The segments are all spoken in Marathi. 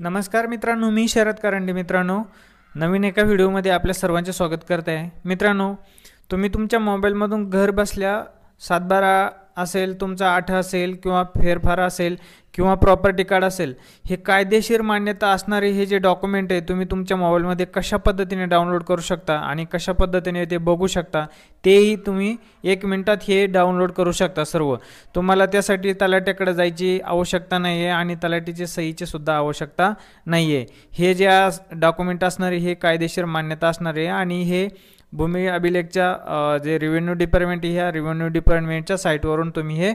नमस्कार मित्रांनो, मी शरद करंडे. मित्रांनो, नवीन एका व्हिडिओमध्ये आपल्या सर्वांचे स्वागत करत आहे. मित्रांनो, तुम्ही तुमच्या मोबाईलमधून घर बसल्या 7/12 असेल, तुमचा 8 असेल किंवा फेरफार असेल किंवा प्रॉपर्टी कार्ड असेल, हे कायदेशीर मान्यता असणारे हे जे डॉक्युमेंट आहे तुम्ही तुमच्या मोबाईलमध्ये कशा पद्धतीने डाउनलोड करू शकता आणि कशा पद्धतीने ते बघू शकता, तेही तुम्ही 1 मिनिटात हे डाउनलोड करू शकता. सर्व तुम्हाला त्यासाठी तलाट्याकडे जायची आवश्यकता नाही आहे आणि तलाठीची सहीची सुद्धा आवश्यकता नाही आहे. हे जे डॉक्युमेंट असणारे हे कायदेशीर मान्यता असणारे आणि हे भूमी अभिलेखच्या जे रेव्हेन्यू डिपार्टमेंट, ह्या रेव्हेन्यू डिपार्टमेंटच्या साईटवरून तुम्ही हे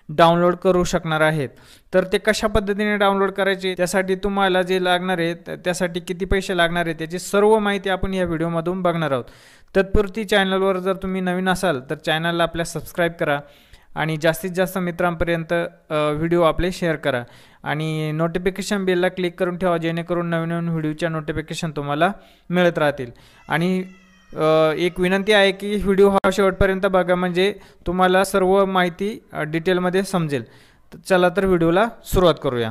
डाउनलोड करू शकणार आहेत. तर ते कशा पद्धतीने डाउनलोड करायचे, त्यासाठी तुम्हाला जे लागणार आहे, त्यासाठी किती पैसे लागणार आहे, त्याची सर्व माहिती आपण या व्हिडिओमधून बघणार आहोत. तत्पूर्वी चॅनलवर जर तुम्ही नवीन असाल तर चॅनलला आपल्या सबस्क्राईब करा आणि जास्तीत जास्त मित्रांपर्यंत व्हिडिओ आपले शेअर करा आणि नोटिफिकेशन बेलला क्लिक करून ठेवा, जेणेकरून नवीन नवीन व्हिडिओच्या नोटिफिकेशन तुम्हाला मिळत राहतील. आणि एक विनंती आहे की व्हिडिओ हा शेवटपर्यंत बघा, म्हणजे तुम्हाला सर्व माहिती डिटेलमध्ये समजेल. तर चला तर व्हिडिओला सुरुवात करूया.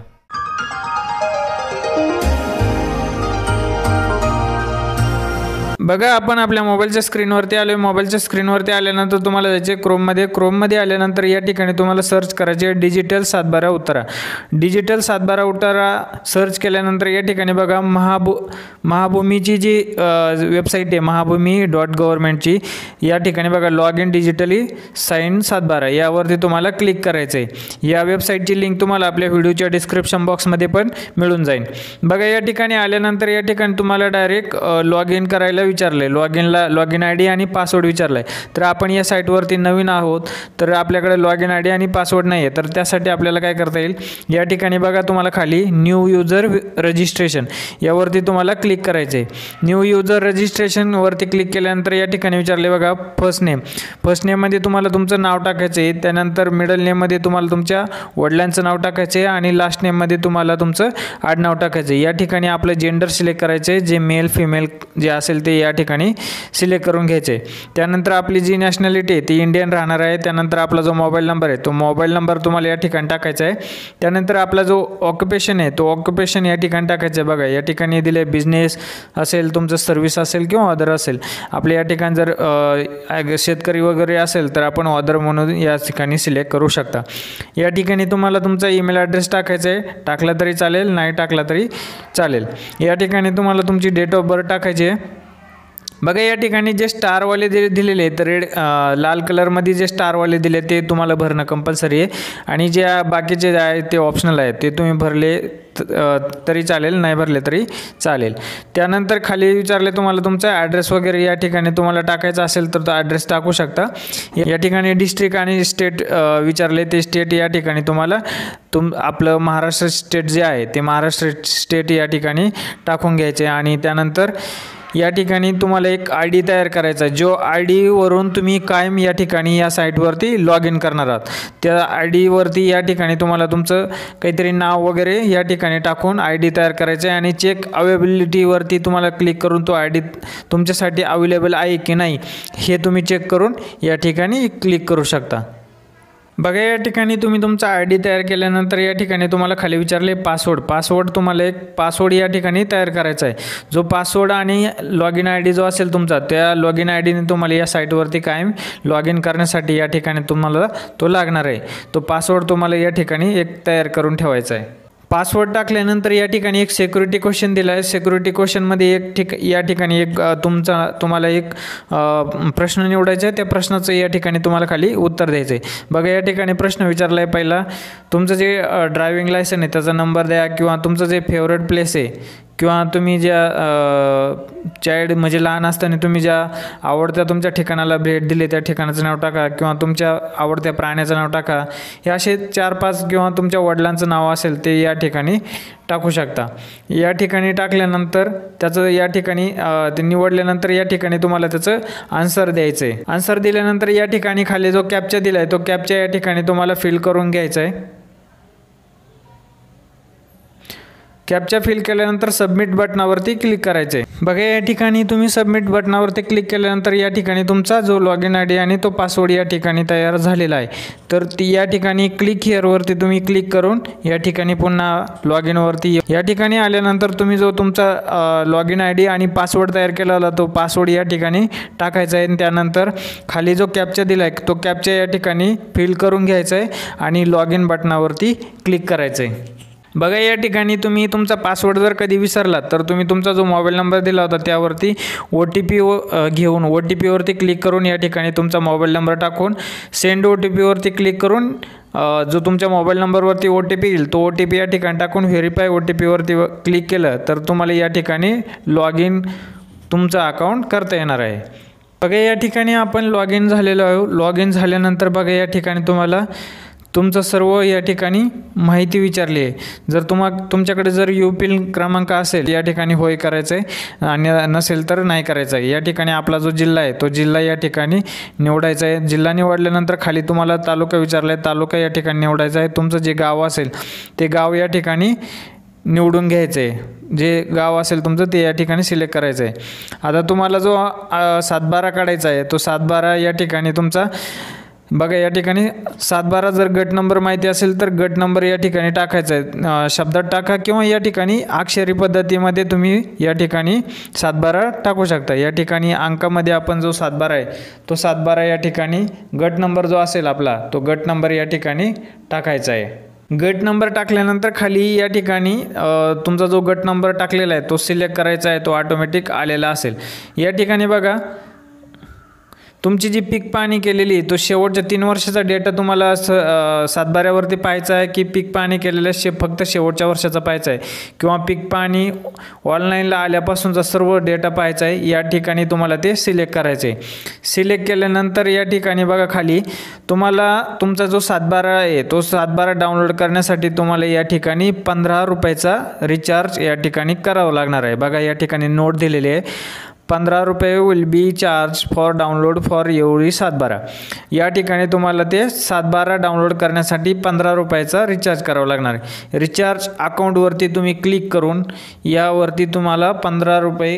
बघा, आपण आपल्या मोबाईलच्या स्क्रीनवरती आलो. मोबाईलच्या स्क्रीनवरती आल्यानंतर तुम्हाला जायचे क्रोममध्ये आल्यानंतर या ठिकाणी तुम्हाला सर्च करायचे डिजिटल 7/12 उतारा. डिजिटल 7/12 उतारा सर्च केल्यानंतर या ठिकाणी बघा महाभूमीची जी वेबसाईट आहे, महाभूमी.गव्हर्नमेंटची, या ठिकाणी बघा लॉग इन डिजिटली साइन 7/12 यावरती तुम्हाला क्लिक करायचं आहे. या वेबसाईटची लिंक तुम्हाला आपल्या व्हिडिओच्या डिस्क्रिप्शन बॉक्समध्ये पण मिळून जाईल. बघा, या ठिकाणी आल्यानंतर या ठिकाणी तुम्हाला डायरेक्ट लॉग इन करायला विचारले. लॉग इन आय डी आणि पासवर्ड विचारलाय. तर आपण या साईटवरती नवीन आहोत, तर आपल्याकडे लॉग इन आय डी आणि पासवर्ड नाही आहे. तर त्यासाठी आपल्याला काय करता येईल, या ठिकाणी बघा तुम्हाला खाली न्यू युजर रजिस्ट्रेशन यावरती तुम्हाला क्लिक करायचं आहे. न्यू युजर रजिस्ट्रेशनवरती क्लिक केल्यानंतर या ठिकाणी विचारले बघा फर्स्ट नेममध्ये तुम्हाला तुमचं नाव टाकायचं आहे. त्यानंतर मिडल नेममध्ये तुम्हाला तुमच्या वडिलांचं नाव टाकायचं आहे आणि लास्ट नेममध्ये तुम्हाला तुमचं आडनाव टाकायचं आहे. या ठिकाणी आपलं जेंडर सिलेक्ट करायचं आहे, जे मेल फिमेल जे असेल ते या ठिकाणी सिलेक्ट करून घ्यायचे. त्यानंतर आपली जी नॅशनॅलिटी आहे ती इंडियन राहणार आहे. त्यानंतर आपला जो मोबाईल नंबर आहे तो मोबाईल नंबर तुम्हाला या ठिकाणी टाकायचा आहे. त्यानंतर आपला जो ऑक्युपेशन आहे तो ऑक्युपेशन या ठिकाणी टाकायचं आहे. बघा, या ठिकाणी दिले बिझनेस असेल, तुमचं सर्व्हिस असेल किंवा अदर असेल. आपल्या या ठिकाणी जर शेतकरी वगैरे असेल तर आपण अदर म्हणून या ठिकाणी सिलेक्ट करू शकता. या ठिकाणी तुम्हाला तुमचा ईमेल ॲड्रेस टाकायचा आहे. टाकला तरी चालेल, नाही टाकला तरी चालेल. या ठिकाणी तुम्हाला तुमची डेट ऑफ बर्थ टाकायची आहे. बघा, या ठिकाणी जे स्टारवाले दिलेले आहेत, लाल कलरमध्ये जे स्टारवाले दिले ते तुम्हाला भरणं कंपल्सरी आहे आणि जे बाकीचे जे आहे ते ऑप्शनल आहे. ते तुम्ही भरले तरी चालेल, नाही भरले तरी चालेल. त्यानंतर खाली विचारले तुम्हाला तुमचा ॲड्रेस वगैरे या ठिकाणी तुम्हाला टाकायचा असेल तर तो ॲड्रेस टाकू शकता. या ठिकाणी डिस्ट्रिक्ट आणि स्टेट विचारले, ते स्टेट या ठिकाणी तुम्हाला आपलं महाराष्ट्र स्टेट जे आहे ते महाराष्ट्र स्टेट या ठिकाणी टाकून घ्यायचे. आणि त्यानंतर या ठिकाणी तुम्हाला एक आय डी तयार करायचा, जो आय डीवरून तुम्ही कायम या ठिकाणी या साईटवरती लॉग इन करणार आहात. त्या आय डीवरती या ठिकाणी तुम्हाला तुमचं काहीतरी नाव वगैरे या ठिकाणी टाकून आय डी तयार करायचं आहे आणि चेक अवेलेबिलिटीवरती तुम्हाला क्लिक करून तो आय डी तुमच्यासाठी अवेलेबल आहे की नाही हे तुम्ही चेक करून या ठिकाणी क्लिक करू शकता. बघा, या ठिकाणी तुम्ही तुमचा आय डी तयार केल्यानंतर या ठिकाणी तुम्हाला खाली विचारले पासवर्ड तुम्हाला एक पासवर्ड या ठिकाणी तयार करायचा आहे. जो पासवर्ड आणि लॉग इन आय डी जो असेल तुमचा, त्या लॉग इन आय डीने तुम्हाला या साईटवरती कायम लॉग इन करण्यासाठी या ठिकाणी तुम्हाला तो लागणार आहे. तो पासवर्ड तुम्हाला या ठिकाणी एक तयार करून ठेवायचा आहे. पासवर्ड टाकल्यानंतर या ठिकाणी एक सिक्युरिटी क्वेश्चन दिला आहे. सिक्युरिटी क्वेश्चनमध्ये या ठिकाणी एक तुम्हाला एक प्रश्न निवडायचा आहे. त्या प्रश्नाचं या ठिकाणी तुम्हाला खाली उत्तर द्यायचं आहे. बघा, या ठिकाणी प्रश्न विचारला आहे पहिला, तुमचं जे ड्रायव्हिंग लायसन आहे त्याचा नंबर द्या, किंवा तुमचं जे फेवरेट प्लेस आहे किंवा तुम्ही ज्या चाइल्ड म्हणजे लहान असताना तुम्ही ज्या आवडत्या तुमच्या ठिकाणाला भेट दिली त्या ठिकाणाचं नाव टाका, किंवा तुमच्या आवडत्या प्राण्याचं नाव टाका. हे असे 4-5 किंवा तुमच्या वडिलांचं नाव असेल ते या ठिकाणी टाकू शकता. या ठिकाणी टाकल्यानंतर त्याचं या ठिकाणी ते निवडल्यानंतर या ठिकाणी तुम्हाला त्याचं आन्सर द्यायचं आहे. आन्सर दिल्यानंतर या ठिकाणी खाली जो कॅप्चा दिला आहे तो कॅप्चा या ठिकाणी तुम्हाला फिल करून घ्यायचा आहे. कॅप्चा फिल केल्यानंतर सबमिट बटनावरती क्लिक करायचं आहे। बघा या ठिकाणी तुम्ही सबमिट बटनावरती क्लिक केल्यानंतर या ठिकाणी तुमचा जो लॉगिन आय डी आणि तो पासवर्ड या ठिकाणी तयार झालेला आहे। तर या ठिकाणी क्लिक हिअरवरती तुम्ही क्लिक करून या ठिकाणी पुन्हा लॉगिन वरती या ठिकाणी आल्यानंतर तुम्ही जो तुमचा लॉगिन आय डी आणि पासवर्ड तयार केलेला तो पासवर्ड या ठिकाणी टाकायचा आहे। त्यानंतर खाली जो कॅप्चा दिला आहे तो कॅप्चा या ठिकाणी फिल करून घ्यायचा आहे आणि लॉगिन बटनावरती क्लिक करायचं आहे। बघा या ठिकाणी तुम्ही तुमचा पासवर्ड जर कधी विसरलात तर तुम्ही तुमचा जो मोबाईल नंबर दिला होता त्यावरती OTP घेऊन OTP वरती क्लिक करून या ठिकाणी तुमचा मोबाईल नंबर टाकून सेंड OTP वरती क्लिक करून जो तुमच्या मोबाईल नंबरवरती OTP येईल तो OTP या ठिकाणी टाकून व्हेरीफाय OTP वरती क्लिक केलं तर तुम्हाला या ठिकाणी लॉगिन तुमचं अकाउंट करता येणार आहे। बघा या ठिकाणी आपण लॉगिन झालेलो आहे। लॉगिन झाल्यानंतर बघा या ठिकाणी तुम्हाला तुमचं सर्व या ठिकाणी माहिती विचारली आहे। जर तुमच्याकडे जर UPIN क्रमांक असेल या ठिकाणी होय करायचं आहे आणि नसेल तर नाही करायचं आहे। या ठिकाणी आपला जो जिल्हा आहे तो जिल्हा या ठिकाणी निवडायचा आहे। जिल्हा निवडल्यानंतर खाली तुम्हाला तालुका विचारला आहे, तालुका या ठिकाणी निवडायचा आहे। तुमचं जे गाव असेल ते गाव या ठिकाणी निवडून घ्यायचं आहे। जे गाव असेल तुमचं ते या ठिकाणी सिलेक्ट करायचं आहे। आता तुम्हाला जो 7/12 काढायचा आहे तो 7/12 या ठिकाणी तुमचा बघा या ठिकाणी 7/12 जर गट नंबर माहिती असेल तर गट नंबर या ठिकाणी टाकायचा आहे, शब्दात टाका किंवा या ठिकाणी अक्षरी पद्धतीमध्ये तुम्ही या ठिकाणी 7/12 टाकू शकता। या ठिकाणी अंकामध्ये आपण जो 7/12 आहे तो 7/12 या ठिकाणी गट नंबर जो असेल आपला तो गट नंबर या ठिकाणी टाकायचा आहे। गट नंबर टाकल्यानंतर खाली या ठिकाणी तुमचा जो गट नंबर टाकलेला आहे तो सिलेक्ट करायचा आहे, तो ऑटोमॅटिक आलेला असेल। या ठिकाणी बघा तुमची जी पीक पाहणी केलेली तो शेवटच्या 3 वर्षाचा डेटा तुम्हाला 7/12 वरती पाहायचा आहे की पीक पाहणी केलेल्या फक्त शेवटच्या वर्षाचा पाहायचा आहे किंवा पीक पाहणी ऑनलाईनला आल्यापासूनचा सर्व डेटा पाहायचा आहे। या ठिकाणी तुम्हाला ते सिलेक्ट करायचे आहे। सिलेक्ट केल्यानंतर या ठिकाणी बघा खाली तुम्हाला तुमचा जो 7/12 आहे तो 7/12 डाउनलोड करण्यासाठी तुम्हाला या ठिकाणी 15 रुपयाचा रिचार्ज या ठिकाणी करावं लागणार आहे। बघा या ठिकाणी नोट दिलेली आहे, 15 रुपये will be charge for download for एवढी 7/12। या ठिकाणी तुम्हाला ते 7/12 डाउनलोड करण्यासाठी 15 रुपयाचा रिचार्ज करावं लागणार आहे। रिचार्ज अकाउंटवरती तुम्ही क्लिक करून यावरती तुम्हाला 15 रुपये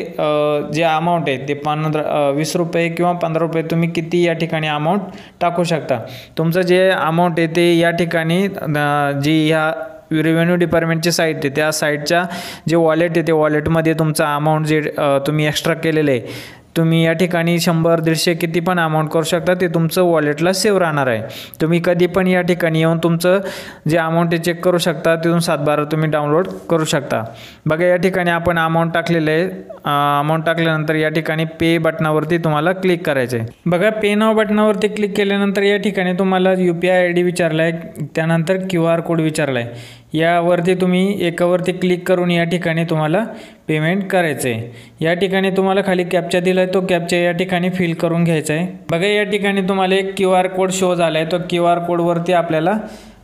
जे अमाऊंट आहे ते 20 रुपये किंवा 15 रुपये तुम्ही किती या ठिकाणी अमाऊंट टाकू शकता। तुमचं जे अमाऊंट आहे ते या ठिकाणी जी ह्या रेव्हेन्यू डिपार्टमेंटची साईट आहे त्या साईटच्या जे वॉलेट आहे ते वॉलेटमध्ये तुमचा अमाऊंट जे तुम्ही एक्स्ट्रा केलेलं आहे तुम्ही या ठिकाणी 100, 150 किती पण अमाऊंट करू शकता, ते तुमचं वॉलेटला सेव्ह राहणार आहे। तुम्ही कधी पण या ठिकाणी येऊन तुमचं जे अमाऊंट आहे चेक करू शकता, तिथून 7/12 तुम्ही डाउनलोड करू शकता। बघा या ठिकाणी आपण अमाऊंट टाकलेलं आहे। अमाऊंट टाकल्यानंतर या ठिकाणी पे बटनावरती तुम्हाला क्लिक करायचं आहे। बघा पे नाव बटनावरती क्लिक केल्यानंतर या ठिकाणी तुम्हाला UPI ID विचारला आहे, त्यानंतर QR कोड विचारला आहे। यावरती तुम्ही एकावरती क्लिक करून या ठिकाणी तुम्हाला पेमेंट करायचं आहे। या ठिकाणी तुम्हाला खाली कॅप्चा दिला आहे तो कॅप्चा या ठिकाणी फिल करून घ्यायचा आहे। बघा या ठिकाणी तुम्हाला एक QR कोड शो झाला आहे, तो QR कोडवरती आपल्याला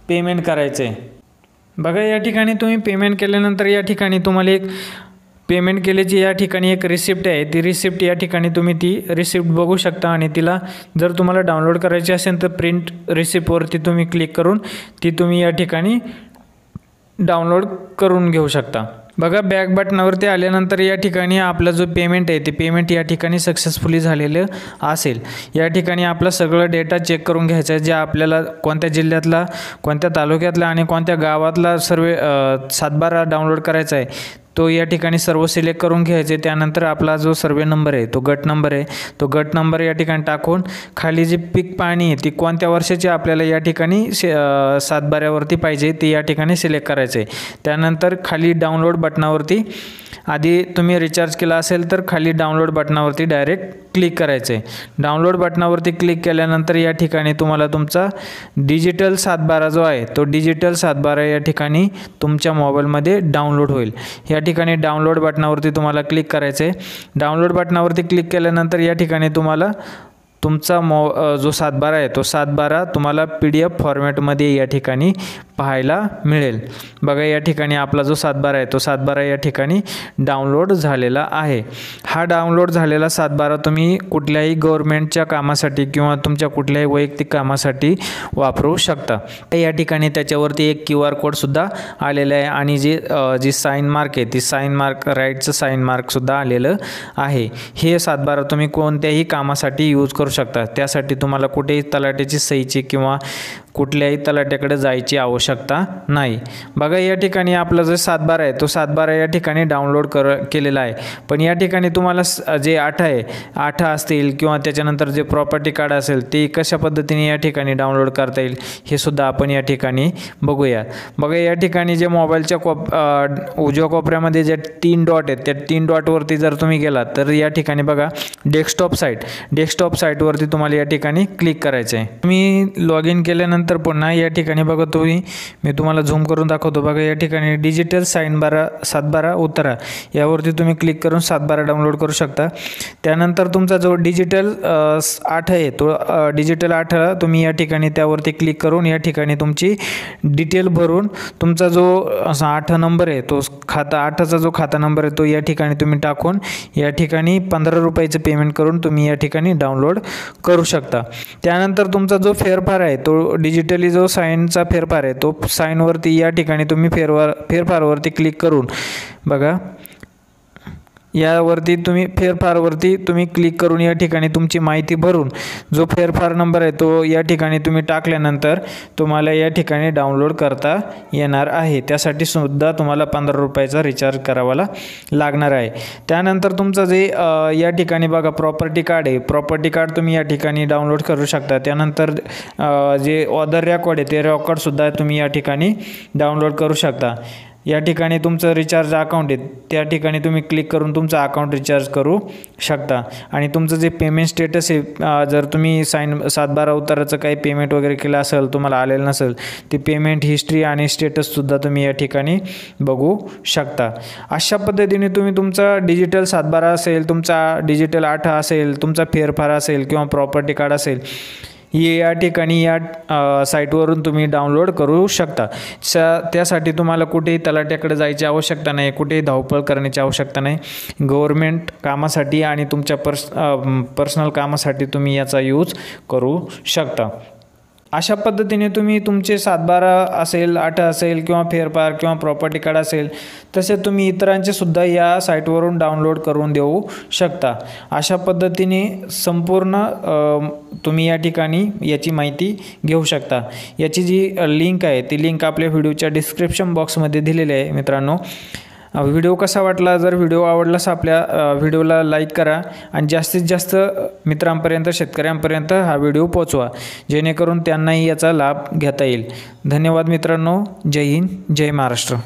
पेमेंट करायचं आहे। बघा या ठिकाणी तुम्ही पेमेंट केल्यानंतर या ठिकाणी तुम्हाला एक पेमेंट केल्याची या ठिकाणी एक रिसिप्ट आहे, ती रिसिप्ट या ठिकाणी तुम्ही ती रिसिप्ट बघू शकता आणि तिला जर तुम्हाला डाउनलोड करायची असेल तर प्रिंट रिसिप्टवरती तुम्ही क्लिक करून ती तुम्ही या ठिकाणी डाउनलोड करून घेऊ शकता। बघा बॅक बटनावरती आल्यानंतर या ठिकाणी आपला जो पेमेंट आहे ते पेमेंट या ठिकाणी सक्सेसफुली झालेलं असेल। या ठिकाणी आपला सगळं डेटा चेक करून घ्यायचा आहे, जे आपल्याला कोणत्या जिल्ह्यातला, कोणत्या तालुक्यातला आणि कोणत्या गावातला सर्व 7/12 डाउनलोड करायचा आहे तो या ठिकाणी सर्व सिलेक्ट करून घ्यायचे। त्यानंतर आपला जो सर्वे नंबर आहे तो गट नंबर आहे, तो गट नंबर या ठिकाणी टाकून खाली जी पीक पाहणी आहे ती कोणत्या वर्षाची आपल्याला या ठिकाणी 7/12 वरती पाहिजे ते या ठिकाणी सिलेक्ट करायचं आहे। त्यानंतर खाली डाउनलोड बटनावरती आधी तुम्ही रिचार्ज केला असेल तर खाली डाउनलोड बटनावरती डायरेक्ट क्लिक करायचं आहे। डाउनलोड बटनावरती क्लिक केल्यानंतर या ठिकाणी तुम्हाला तुमचा डिजिटल 7/12 जो आहे तो डिजिटल 7/12 या ठिकाणी तुमच्या मोबाईलमध्ये डाउनलोड होईल। या ठिकाणी डाउनलोड बटनावरती तुम्हाला क्लिक करायचं आहे। डाउनलोड बटनावरती क्लिक केल्यानंतर या ठिकाणी तुम्हाला तुमचा जो सातबारा आहे तो सातबारा तुम्हाला PDF फॉर्मॅटमध्ये या ठिकाणी पाहायला मिळेल। बघा या ठिकाणी आपला जो सातबारा आहे तो सातबारा या ठिकाणी डाउनलोड झालेला आहे। हा डाउनलोड झालेला सातबारा तुम्ही कुठल्याही गव्हर्नमेंटच्या कामासाठी किंवा तुमच्या कुठल्याही वैयक्तिक कामासाठी वापरू शकता। या ठिकाणी त्याच्यावरती एक QR कोड सुद्धा आलेला आहे आणि जी साइन मार्क आहे ती साइन मार्क राईटचं साइन मार्क सुद्धा आलेलं आहे। हे सातबारा तुम्ही कोणत्याही कामासाठी यूज करू शकता। त्यासाठी तुम्हाला कुठेही तलाठ्याची सहीची किंवा कुठल्याही तलाठ्याकडे जायची आवश्यकता नाही। बघा या ठिकाणी आपला जो सातबारा आहे तो सातबारा या ठिकाणी डाउनलोड केलेला आहे, पण या ठिकाणी तुम्हाला जे आठा असतील किंवा त्याच्यानंतर जे प्रॉपर्टी कार्ड असेल ते कशा पद्धतीने या ठिकाणी डाउनलोड करता येईल हे सुद्धा आपण या ठिकाणी बघूया। बघा या ठिकाणी जे मोबाईलच्या उजव्या कोपऱ्यामध्ये जे 3 डॉट आहेत त्या 3 डॉटवरती जर तुम्ही गेलात तर या ठिकाणी बघा डेस्कटॉप साईटवरती तुम्हाला या ठिकाणी क्लिक करायचं आहे। तुम्ही लॉग इन केल्यानंतर पुन्हा या ठिकाणी बघा मी तुम्हाला झूम करून दाखवतो। बघा या ठिकाणी डिजिटल सातबारा उतारा यावरती तुम्ही क्लिक करून सातबारा डाउनलोड करू शकता। त्यानंतर तुमचा जो डिजिटल 8 आहे तो डिजिटल 8 तुम्ही या ठिकाणी त्यावरती क्लिक करून या ठिकाणी तुमची डिटेल भरून तुमचा जो 8 नंबर आहे तो खाता 8चा जो खाता नंबर आहे तो या ठिकाणी तुम्ही टाकून या ठिकाणी 15 रुपयाचं पेमेंट करून तुम्ही या ठिकाणी डाउनलोड करू शकता। त्यानंतर तुमचा जो फेरफार आहे तो डिजिटली जो साइनचा फेरफार आहे तो साइनवरती या ठिकाणी तुम्ही फेरफारवरती क्लिक करून बघा यावरती तुम्ही फेरफारवरती तुम्ही क्लिक करून या ठिकाणी तुमची माहिती भरून जो फेरफार नंबर आहे तो या ठिकाणी तुम्ही टाकल्यानंतर तुम्हाला या ठिकाणी डाउनलोड करता येणार आहे। त्यासाठी सुद्धा तुम्हाला 15 रुपयाचा रिचार्ज करावा लागणार आहे। त्यानंतर तुमचं जे या ठिकाणी बघा प्रॉपर्टी कार्ड आहे, प्रॉपर्टी कार्ड तुम्ही या ठिकाणी डाउनलोड करू शकता। त्यानंतर जे ऑदर रेकॉर्ड आहे ते रेकॉर्डसुद्धा तुम्ही या ठिकाणी डाउनलोड करू शकता। या ठिकाणी तुमचं रिचार्ज अकाउंट आहे त्या ठिकाणी तुम्ही क्लिक करून तुमचं अकाउंट रिचार्ज करू शकता आणि तुमचं जे पेमेंट स्टेटस आहे जर तुम्ही सातबारा उताराचं काही पेमेंट वगैरे केलं असेल तुम्हाला आलेलं नसेल ते पेमेंट हिस्ट्री आणि स्टेटससुद्धा तुम्ही या ठिकाणी बघू शकता। अशा पद्धतीने तुम्ही तुमचा डिजिटल सातबारा असेल, तुमचा डिजिटल 8 असेल, तुमचा फेरफार असेल किंवा प्रॉपर्टी कार्ड असेल हे या ठिकाणी या साईटवरून तुम्ही डाउनलोड करू शकता। त्यासाठी तुम्हाला कुठेही तलाठ्याकडे जायची आवश्यकता नाही, कुठेही धावपळ करण्याची आवश्यकता नाही। गव्हर्नमेंट कामासाठी आणि तुमच्या पर्सनल कामासाठी तुम्ही याचा यूज करू शकता। अशा पद्धतीने तुम्ही तुमचे सातबारा असेल, 8 असेल किंवा फेरफार किंवा प्रॉपर्टी कार्ड असेल तसे तुम्ही इतरांचे सुद्धा या साईटवरून डाउनलोड करून देऊ शकता। अशा पद्धतीने संपूर्ण तुम्ही या ठिकाणी याची माहिती घेऊ शकता। याची जी लिंक आहे ती लिंक आपल्या व्हिडिओच्या डिस्क्रिप्शन बॉक्समध्ये दिलेली आहे। मित्रांनो व्हिडिओ कसा वाटला, जर व्हिडिओ आवडलास आपल्या व्हिडिओला लाईक करा आणि जास्तीत जास्त मित्रांपर्यंत शेतकऱ्यांपर्यंत हा व्हिडिओ पोहोचवा जेणेकरून त्यांनाही याचा लाभ घेता येईल। धन्यवाद मित्रांनो, जय हिंद, जय महाराष्ट्र।